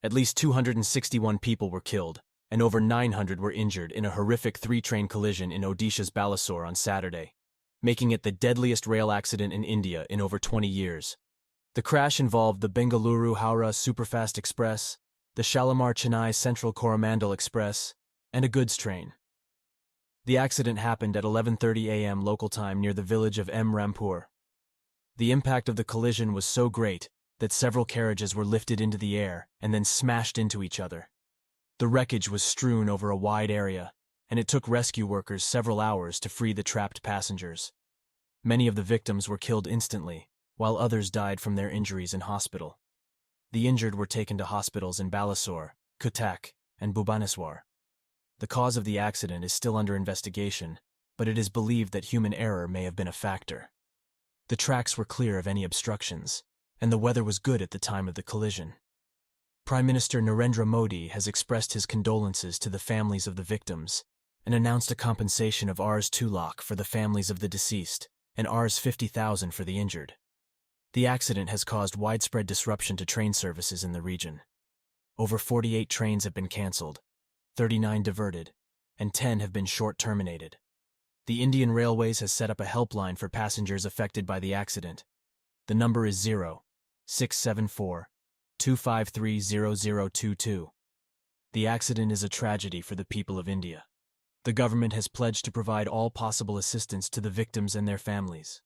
At least 261 people were killed, and over 900 were injured in a horrific three-train collision in Odisha's Balasore on Saturday, making it the deadliest rail accident in India in over 20 years. The crash involved the Bengaluru-Howrah Superfast Express, the Shalimar-Chennai Central Coromandel Express, and a goods train. The accident happened at 11:30 a.m. local time near the village of M Rampur. The impact of the collision was so great that several carriages were lifted into the air and then smashed into each other. The wreckage was strewn over a wide area, and it took rescue workers several hours to free the trapped passengers. Many of the victims were killed instantly, while others died from their injuries in hospital. The injured were taken to hospitals in Balasore, Cuttack, and Bhubaneswar. The cause of the accident is still under investigation, but it is believed that human error may have been a factor. The tracks were clear of any obstructions, and the weather was good at the time of the collision. Prime Minister Narendra Modi has expressed his condolences to the families of the victims and announced a compensation of Rs 2 lakh for the families of the deceased and Rs 50,000 for the injured. The accident has caused widespread disruption to train services in the region. Over 48 trains have been cancelled, 39 diverted, and 10 have been short-terminated. The Indian Railways has set up a helpline for passengers affected by the accident. The number is 0-674-253-0022. The accident is a tragedy for the people of India. The government has pledged to provide all possible assistance to the victims and their families.